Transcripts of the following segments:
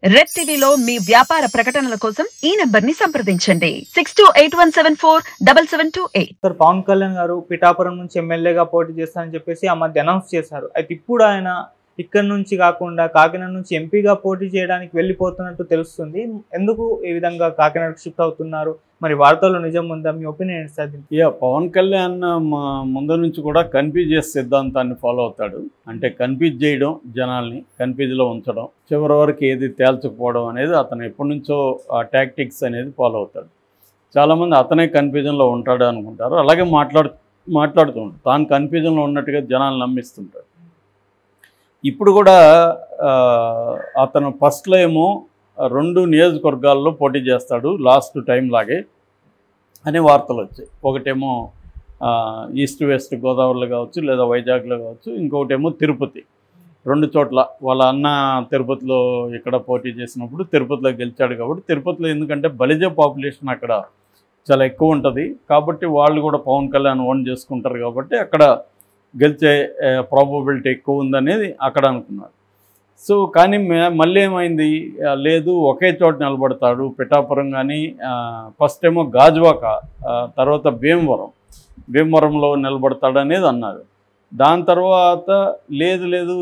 Red టీవీలో మీ వ్యాపార ప్రకటనల కోసం ఈ నంబర్ ని సంప్రదించండి 6281747728. సార్ పవన్ కళ్యాణ్ గారు పిఠాపురం నుంచి ఎమ్మెల్యేగా పోటీ చేస్తారని చెప్పేసి ఆ మధ్య అనౌన్స్ చేశారు. అయితే ఇప్పుడు ఆయన ఇక్కడ నుంచి కాకుండా కాకినాడ నుంచి ఎంపీగా పోటీ చేయడానికి వెళ్ళిపోతున్నట్టు తెలుస్తుంది. ఎందుకు ఈ విధంగా కాకినాడకు షిఫ్ట్ అవుతున్నారు? మరి వార్తల్లో నిజం ఉందా? మీ ఒపీనియన్ ఏంటి సార్? పవన్ కళ్యాణ్ ముందు నుంచి కూడా కన్ఫ్యూజ్ చేసే సిద్ధాంతాన్ని ఫాలో అవుతాడు. అంటే కన్ఫ్యూజ్ చేయడం, జనాల్ని కన్ఫ్యూజ్లో ఉంచడం, చివరి వరకు ఏది తేల్చకపోవడం అనేది అతను ఎప్పటి నుంచో ఆ టాక్టిక్స్ అనేది ఫాలో అవుతాడు. చాలామంది అతనే కన్ఫ్యూజన్లో ఉంటాడు అనుకుంటారు. అలాగే మాట్లాడుతూ ఉంటాడు. తాను కన్ఫ్యూజన్లో ఉన్నట్టుగా జనాలు నమ్మిస్తుంటాడు. ఇప్పుడు కూడా అతను ఫస్ట్లో ఏమో 2 నియోజకవర్గాల్లో పోటీ చేస్తాడు లాస్ట్ టైం లాగే అనే వార్తలు వచ్చాయి. ఒకటేమో ఈస్ట్ వెస్ట్ గోదావరిలో కావచ్చు, లేదా వైజాగ్లో కావచ్చు, ఇంకొకటేమో తిరుపతి. 2 చోట్ల వాళ్ళ అన్న తిరుపతిలో ఇక్కడ పోటీ చేసినప్పుడు తిరుపతిలో గెలిచాడు. కాబట్టి తిరుపతిలో ఎందుకంటే బలిజ పాపులేషన్ అక్కడ చాలా ఎక్కువ ఉంటుంది. కాబట్టి వాళ్ళు కూడా పవన్ కళ్యాణ్ ఓన్ చేసుకుంటారు. కాబట్టి అక్కడ గెలిచే ప్రాబబిలిటీ ఎక్కువ ఉందనేది అక్కడ అనుకున్నారు. సో కానీ మళ్ళీ ఏమైంది, లేదు ఒకే చోట నిలబడతాడు. పిఠాపురం కానీ ఫస్ట్ ఏమో గాజువాక, తర్వాత భీమవరంలో నిలబడతాడు అనేది అన్నారు. దాని తర్వాత లేదు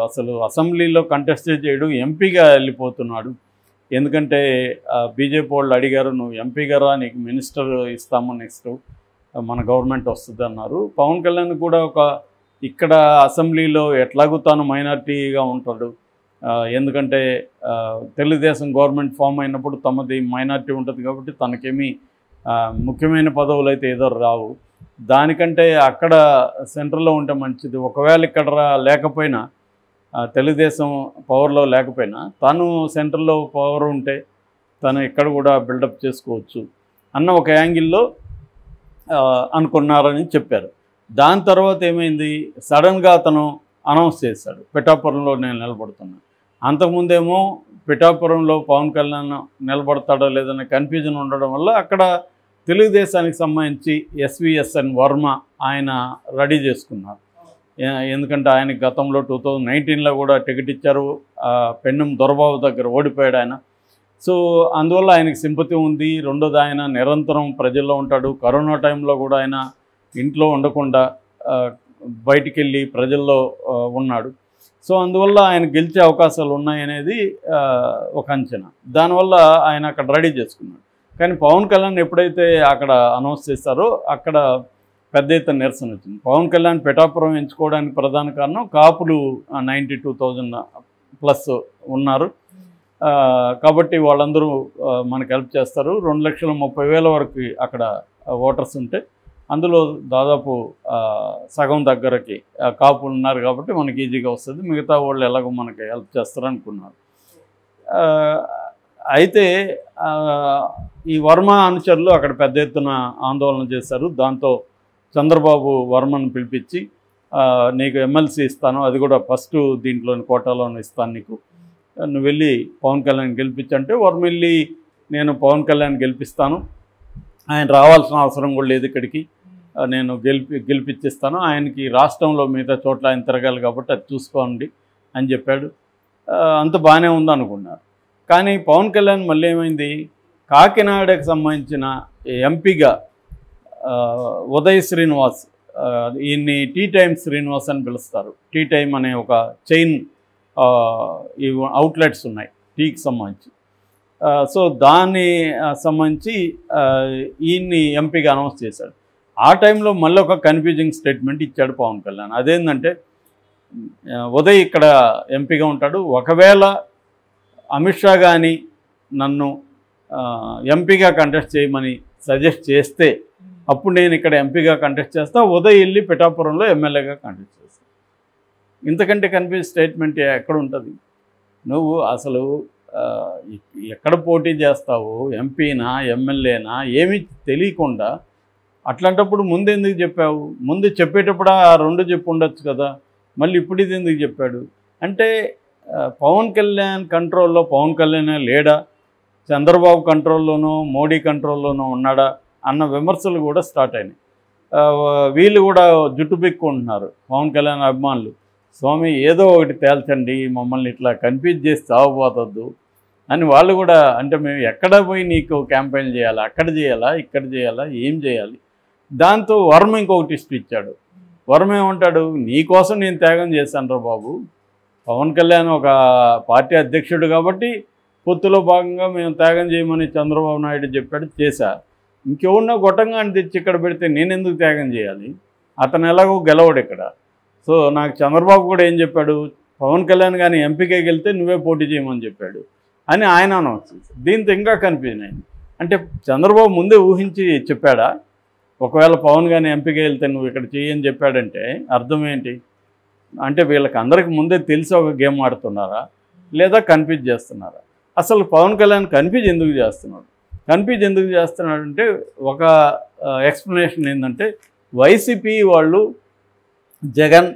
అసలు అసెంబ్లీలో కంటెస్ట్ చేయడు, ఎంపీగా వెళ్ళిపోతున్నాడు. ఎందుకంటే బీజేపీ వాళ్ళు అడిగారు, నువ్వు ఎంపీగా రా, నీకు మినిస్టర్ ఇస్తాము నెక్స్ట్ మన గవర్నమెంట్ వస్తుంది అన్నారు. పవన్ కళ్యాణ్ కూడా ఇక్కడ అసెంబ్లీలో ఎట్లాగూ తాను మైనార్టీగా ఉంటాడు. ఎందుకంటే తెలుగుదేశం గవర్నమెంట్ ఫామ్ అయినప్పుడు తమది మైనార్టీ ఉంటుంది. కాబట్టి తనకేమీ ముఖ్యమైన పదవులు అయితే ఏదో రావు. దానికంటే అక్కడ సెంట్రల్లో ఉంటే మంచిది. ఒకవేళ ఇక్కడ లేకపోయినా, తెలుగుదేశం పవర్లో లేకపోయినా, తను సెంట్రల్లో పవర్ ఉంటే తను ఇక్కడ కూడా బిల్డప్ చేసుకోవచ్చు అన్న ఒక యాంగిల్లో అనుకున్నారని చెప్పారు. దాని తర్వాత ఏమైంది, సడన్గా అతను అనౌన్స్ చేశాడు, పిఠాపురంలో నేను నిలబడుతున్నాను. అంతకుముందేమో పిఠాపురంలో పవన్ కళ్యాణ్ నిలబడతాడో లేదనే కన్ఫ్యూజన్ ఉండడం వల్ల అక్కడ తెలుగుదేశానికి సంబంధించి ఎస్విఎస్ఎన్ వర్మ ఆయన రెడీ చేసుకున్నారు. ఎందుకంటే ఆయనకి గతంలో 2019లో కూడా టికెట్ ఇచ్చారు. పెన్నం దొరబాబు దగ్గర ఓడిపోయాడు ఆయన. సో అందువల్ల ఆయనకి సింపతి ఉంది. రెండోది ఆయన నిరంతరం ప్రజల్లో ఉంటాడు. కరోనా టైంలో కూడా ఆయన ఇంట్లో ఉండకుండా బయటికి వెళ్ళి ప్రజల్లో ఉన్నాడు. సో అందువల్ల ఆయన గెలిచే అవకాశాలు ఉన్నాయనేది ఒక అంచనా. దానివల్ల ఆయన అక్కడ రెడీ చేసుకున్నాడు. కానీ పవన్ కళ్యాణ్ ఎప్పుడైతే అక్కడ అనౌన్స్ చేస్తారో అక్కడ పెద్ద ఎత్తున నిరసన వచ్చింది. పవన్ కళ్యాణ్ పిఠాపురం ఎంచుకోవడానికి ప్రధాన కారణం కాపులు 92,000+ ఉన్నారు. కాబట్టి వాళ్ళందరూ మనకు హెల్ప్ చేస్తారు. 2,30,000 వరకు అక్కడ ఓటర్స్ ఉంటే అందులో దాదాపు సగం దగ్గరకి కాపులు ఉన్నారు. కాబట్టి మనకి ఈజీగా వస్తుంది. మిగతా వాళ్ళు ఎలాగో మనకి హెల్ప్ చేస్తారు అనుకున్నారు. అయితే ఈ వర్మ అనుచరులు అక్కడ పెద్ద ఎత్తున ఆందోళన చేశారు. దాంతో చంద్రబాబు వర్మను పిలిపించి, నీకు ఎమ్మెల్సీ ఇస్తాను, అది కూడా ఫస్ట్ దీంట్లోని కోటాలోని ఇస్తాను నీకు, నువ్వు వెళ్ళి పవన్ కళ్యాణ్ గెలిపించంటే వర్మ వెళ్ళి నేను పవన్ కళ్యాణ్ గెలిపిస్తాను, ఆయన రావాల్సిన అవసరం కూడా లేదు ఇక్కడికి, నేను గెలిపించిస్తాను, ఆయనకి రాష్ట్రంలో మిగతా చోట్ల ఆయన తిరగాలి కాబట్టి అది చూసుకోండి అని చెప్పాడు. అంత బాగానే ఉందనుకున్నారు. కానీ పవన్ కళ్యాణ్ మళ్ళీ ఏమైంది, కాకినాడకు సంబంధించిన ఎంపీగా ఉదయ్ శ్రీనివాస్, ఈయన్ని టీ టైమ్ శ్రీనివాస్ అని పిలుస్తారు. టీ టైమ్ అనే ఒక చైన్ ఈ అవుట్లెట్స్ ఉన్నాయి టీకి సంబంధించి. సో దాన్ని సంబంధించి ఈయన్ని ఎంపీగా అనౌన్స్ చేశాడు. ఆ టైంలో మళ్ళీ ఒక కన్ఫ్యూజింగ్ స్టేట్మెంట్ ఇచ్చాడు పవన్ కళ్యాణ్. అదేంటంటే, ఉదయ్ ఇక్కడ ఎంపీగా ఉంటాడు, ఒకవేళ అమిత్ షా కానీ నన్ను ఎంపీగా కంటెస్ట్ చేయమని సజెస్ట్ చేస్తే అప్పుడు నేను ఇక్కడ ఎంపీగా కంటెస్ట్ చేస్తా, ఉదయ్ వెళ్ళి పిఠాపురంలో ఎమ్మెల్యేగా కంటెస్ట్ చేస్తాను. ఇంతకంటే కన్ఫ్యూజ్ స్టేట్మెంట్ ఎక్కడ ఉంటుంది? నువ్వు అసలు ఎక్కడ పోటీ చేస్తావు, ఎంపీనా ఎమ్మెల్యేనా ఏమీ తెలియకుండా అట్లాంటప్పుడు ముందు ఎందుకు చెప్పావు? ముందు చెప్పేటప్పుడు ఆ 2 చెప్పు ఉండొచ్చు కదా, మళ్ళీ ఇప్పుడు ఇది ఎందుకు చెప్పాడు? అంటే పవన్ కళ్యాణ్ కంట్రోల్లో పవన్ కళ్యాణ్ లేడా, చంద్రబాబు కంట్రోల్లోనో మోడీ కంట్రోల్లోనో ఉన్నాడా అన్న విమర్శలు కూడా స్టార్ట్ అయినాయి. వీళ్ళు కూడా జుట్టు బిక్కుంటున్నారు పవన్ కళ్యాణ్ అభిమానులు. స్వామి ఏదో ఒకటి తేల్చండి, మమ్మల్ని ఇట్లా కన్ఫ్యూజ్ చేసి చావబోతద్దు, అని వాళ్ళు కూడా అంటే మేము ఎక్కడ పోయి నీకు క్యాంపెయిన్ చేయాలా, అక్కడ చేయాలా, ఇక్కడ చేయాలా, ఏం చేయాలి. దాంతో వర్మ ఇంకొక ట్విస్ట్ ఇచ్చాడు. వర్మ ఏమంటాడు, నీకోసం నేను త్యాగం చేశాను రా బాబు. పవన్ కళ్యాణ్ ఒక పార్టీ అధ్యక్షుడు కాబట్టి పొత్తులో భాగంగా మేము త్యాగం చేయమని చంద్రబాబు నాయుడు చెప్పాడు, చేశా. ఇంకెవరినో గొట్టంగా తెచ్చి ఇక్కడ పెడితే నేను ఎందుకు త్యాగం చేయాలి, అతను ఎలాగో గెలవడు ఇక్కడ. సో నాకు చంద్రబాబు కూడా ఏం చెప్పాడు, పవన్ కళ్యాణ్ కానీ ఎంపీకే వెళ్తే నువ్వే పోటీ చేయమని చెప్పాడు అని ఆయన అనౌన్స్ చేశాడు. దీంతో ఇంకా కన్ఫ్యూజన్ అయింది. అంటే చంద్రబాబు ముందే ఊహించి చెప్పాడా, ఒకవేళ పవన్ కానీ ఎంపీకే వెళ్తే నువ్వు ఇక్కడ చేయని చెప్పాడంటే అర్థం ఏంటి? అంటే వీళ్ళకి అందరికి ముందే తెలిసి ఒక గేమ్ ఆడుతున్నారా లేదా కన్ఫ్యూజ్ చేస్తున్నారా? అసలు పవన్ కళ్యాణ్ కన్ఫ్యూజ్ ఎందుకు చేస్తున్నాడు? కన్ఫ్యూజ్ ఎందుకు చేస్తున్నాడంటే ఒక ఎక్స్ప్లెనేషన్ ఏంటంటే వైసీపీ వాళ్ళు జగన్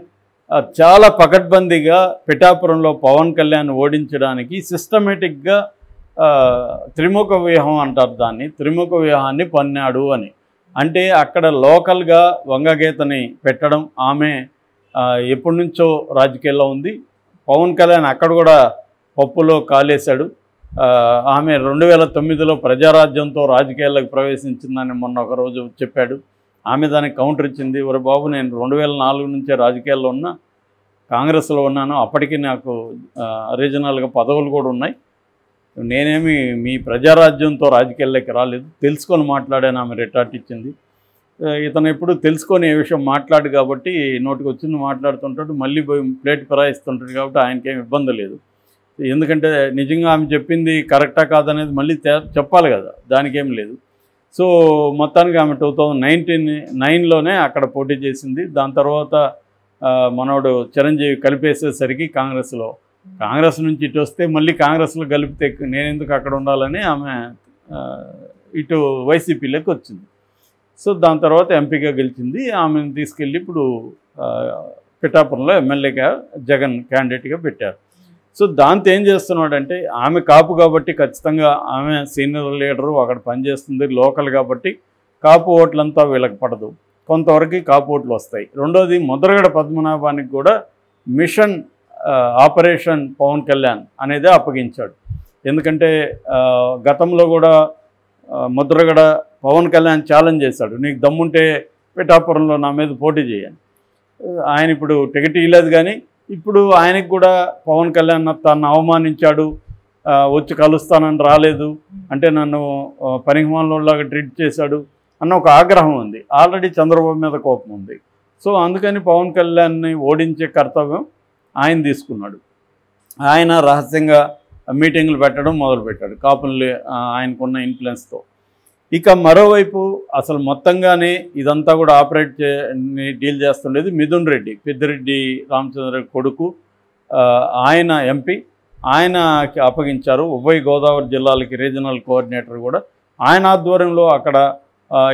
చాలా పకడ్బందీగా పిఠాపురంలో పవన్ కళ్యాణ్ ఓడించడానికి సిస్టమేటిక్గా త్రిముఖ వ్యూహం అంటారు దాన్ని, త్రిముఖ వ్యూహాన్ని పన్నాడు అని. అంటే అక్కడ లోకల్గా వంగగీతని పెట్టడం, ఆమె ఎప్పటి నుంచో రాజకీయాల్లో ఉంది. పవన్ కళ్యాణ్ అక్కడ కూడా పప్పులో కాలేశాడు. ఆమె 2009లో ప్రజారాజ్యంతో రాజకీయాల్లోకి ప్రవేశించిందని మొన్న ఒకరోజు చెప్పాడు. ఆమె దానికి కౌంటర్ ఇచ్చింది, ఒరే బాబు నేను 2004 నుంచే రాజకీయాల్లో ఉన్నా, కాంగ్రెస్లో ఉన్నాను, అప్పటికి నాకు రీజనల్గా పదవులు కూడా ఉన్నాయి, నేనేమి మీ ప్రజారాజ్యంతో రాజకీయాల్లోకి రాలేదు, తెలుసుకొని మాట్లాడాను ఆమె రిటార్ట్ ఇచ్చింది. ఇతను ఎప్పుడు తెలుసుకొని ఏ విషయం మాట్లాడు కాబట్టి నోటికి వచ్చింది మాట్లాడుతుంటాడు, మళ్ళీ పోయి ప్లేట్ ఫిరాయిస్తుంటాడు కాబట్టి ఆయనకేం ఇబ్బంది లేదు. ఎందుకంటే నిజంగా ఆమె చెప్పింది కరెక్టా కాదనేది మళ్ళీ చెప్పాలి కదా, దానికేం లేదు. సో మొత్తానికి ఆమె 2009లోనే అక్కడ పోటీ చేసింది. దాని తర్వాత మనోడు చిరంజీవి కలిపేసేసరికి కాంగ్రెస్ నుంచి ఇటు వస్తే మళ్ళీ కాంగ్రెస్లో కలిపితే నేను ఎందుకు అక్కడ ఉండాలని ఆమె ఇటు వైసీపీలోకి వచ్చింది. సో దాని తర్వాత ఎంపీగా గెలిచింది. ఆమెను తీసుకెళ్ళి ఇప్పుడు పిఠాపురంలో ఎమ్మెల్యేగా జగన్ క్యాండిడేట్గా పెట్టారు. సో దాంతో ఏం చేస్తున్నాడంటే ఆమె కాపు కాబట్టి ఖచ్చితంగా ఆమె సీనియర్ లీడరు, అక్కడ పనిచేస్తుంది, లోకల్ కాబట్టి కాపు ఓట్లంతా వీళ్ళకి పడదు, కొంతవరకు కాపు ఓట్లు వస్తాయి. రెండోది ముద్రగడ పద్మనాభానికి కూడా మిషన్ ఆపరేషన్ పవన్ కళ్యాణ్ అనేది అప్పగించాడు. ఎందుకంటే గతంలో కూడా ముద్రగడ పవన్ కళ్యాణ్ ఛాలెంజ్ చేశాడు, నీకు దమ్ముంటే పిఠాపురంలో నా మీద పోటీ చేయని. ఆయన ఇప్పుడు టికెట్ ఇవ్వలేదు, కానీ ఇప్పుడు ఆయనకు కూడా పవన్ కళ్యాణ్ తను అవమానించాడు, వచ్చి కలుస్తానని రాలేదు, అంటే నన్ను పనికిమాలినోళ్ళలాగా ట్రీట్ చేశాడు అన్న ఒక ఆగ్రహం ఉంది. ఆల్రెడీ చంద్రబాబు మీద కోపం ఉంది. సో అందుకని పవన్ కళ్యాణ్ని ఓడించే కర్తవ్యం ఆయన తీసుకున్నాడు. ఆయన రహస్యంగా మీటింగ్లు పెట్టడం మొదలుపెట్టాడు కాపుల్ని ఆయనకున్న ఇన్ఫ్లుయెన్స్తో. ఇక మరోవైపు అసలు మొత్తంగానే ఇదంతా కూడా డీల్ చేస్తుండేది మిథున్ రెడ్డి, పెద్దిరెడ్డి రామచంద్ర కొడుకు. ఆయన ఎంపీ, ఆయనకి అప్పగించారు. ఉభయ గోదావరి జిల్లాలకి రీజనల్ కోఆర్డినేటర్ కూడా ఆయన ఆధ్వర్యంలో. అక్కడ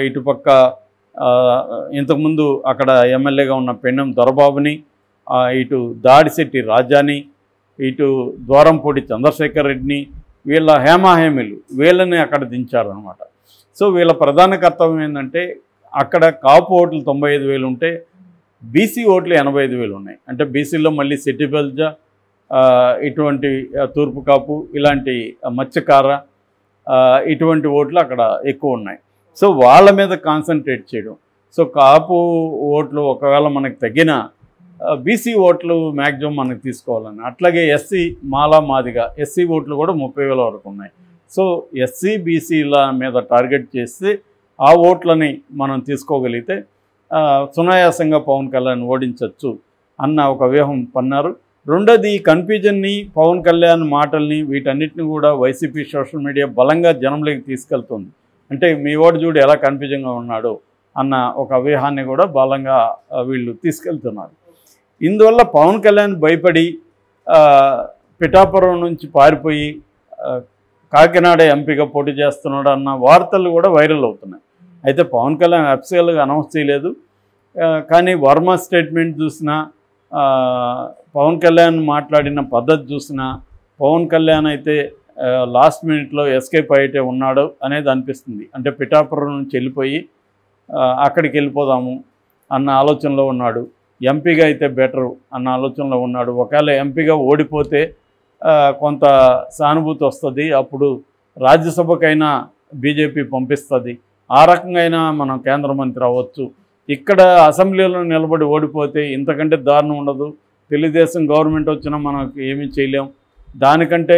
ఇటుపక్క ఇంతకుముందు అక్కడ ఎమ్మెల్యేగా ఉన్న పెన్నెం దొరబాబుని, ఇటు దాడిశెట్టి రాజాని, ఇటు ద్వారంపూడి చంద్రశేఖర్ రెడ్డిని, వీళ్ళ హేమాహేమిలు వీళ్ళని అక్కడ దించారనమాట. సో వీళ్ళ ప్రధాన కర్తవ్యం ఏంటంటే అక్కడ కాపు ఓట్లు 95,000 ఉంటే బీసీ ఓట్లు 85,000 ఉన్నాయి. అంటే బీసీలో మళ్ళీ సెటిబల్జ, ఇటువంటి తూర్పు కాపు, ఇలాంటి మత్స్యకార, ఇటువంటి ఓట్లు అక్కడ ఎక్కువ ఉన్నాయి. సో వాళ్ళ మీద కాన్సన్ట్రేట్ చేయడం. సో కాపు ఓట్లు ఒకవేళ మనకు తగ్గిన బీసీ ఓట్లు మ్యాక్సిమం మనకు తీసుకోవాలని. అట్లాగే ఎస్సీ మాలా మాదిగా ఎస్సీ ఓట్లు కూడా 30,000 వరకు ఉన్నాయి. సో ఎస్సీ బీసీల మీద టార్గెట్ చేస్తే ఆ ఓట్లని మనం తీసుకోగలిగితే సునాయాసంగా పవన్ కళ్యాణ్ ఓడించవచ్చు అన్న ఒక వ్యూహం పన్నారు. రెండోది ఈ కన్ఫ్యూజన్ని, పవన్ కళ్యాణ్ మాటల్ని, వీటన్నిటిని కూడా వైసీపీ సోషల్ మీడియా బలంగా జనంలోకి తీసుకెళ్తుంది. అంటే మీ ఓటు చూడు ఎలా కన్ఫ్యూజన్గా ఉన్నాడు అన్న ఒక వ్యూహాన్ని కూడా బలంగా వీళ్ళు తీసుకెళ్తున్నారు. ఇందువల్ల పవన్ కళ్యాణ్ భయపడి పిఠాపురం నుంచి పారిపోయి కాకినాడ ఎంపీగా పోటీ చేస్తున్నాడు అన్న వార్తలు కూడా వైరల్ అవుతున్నాయి. అయితే పవన్ కళ్యాణ్ అఫీషియల్గా అనౌన్స్ చేయలేదు. కానీ వర్మ స్టేట్మెంట్ చూసినా, పవన్ కళ్యాణ్ మాట్లాడిన పద్ధతి చూసినా, పవన్ కళ్యాణ్ అయితే లాస్ట్ మినిట్లో ఎస్కేప్ అయితే ఉన్నాడు అనేది అనిపిస్తుంది. అంటే పిఠాపురం నుంచి వెళ్ళిపోయి అక్కడికి వెళ్ళిపోదాము అన్న ఆలోచనలో ఉన్నాడు. ఎంపీగా అయితే బెటరు అన్న ఆలోచనలో ఉన్నాడు. ఒకవేళ ఎంపీగా ఓడిపోతే కొంత సానుభూతి వస్తుంది, అప్పుడు రాజ్యసభకైనా బీజేపీ పంపిస్తుంది, ఆ రకంగా మనం కేంద్ర మంత్రి అవ్వచ్చు. ఇక్కడ అసెంబ్లీలో నిలబడి ఓడిపోతే ఇంతకంటే దారుణం ఉండదు. తెలుగుదేశం గవర్నమెంట్ వచ్చినా మనకు ఏమీ చేయలేం. దానికంటే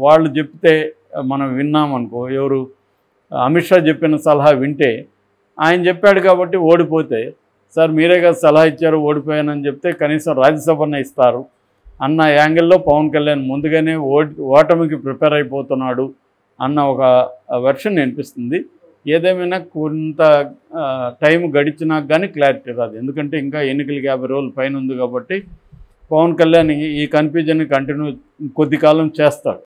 వాళ్ళు చెప్తే మనం విన్నామనుకో, ఎవరు అమిత్ షా చెప్పిన సలహా వింటే, ఆయన చెప్పాడు కాబట్టి ఓడిపోతే, సార్ మీరే కదా సలహా ఇచ్చారు ఓడిపోయానని చెప్తే కనీసం రాజ్యసభనే ఇస్తారు అన్న యాంగిల్లో పవన్ కళ్యాణ్ ముందుగానే ఓటమికి ప్రిపేర్ అయిపోతున్నాడు అన్న ఒక వెర్షన్ అనిపిస్తుంది. ఏదేమైనా కొంత టైం గడిచినాక కానీ క్లారిటీ రాదు, ఎందుకంటే ఇంకా ఎన్నికలకి 50 రోజుల పైన ఉంది కాబట్టి పవన్ కళ్యాణ్ ఈ కన్ఫ్యూజన్ కంటిన్యూ కొద్ది కాలం చేస్తాడు.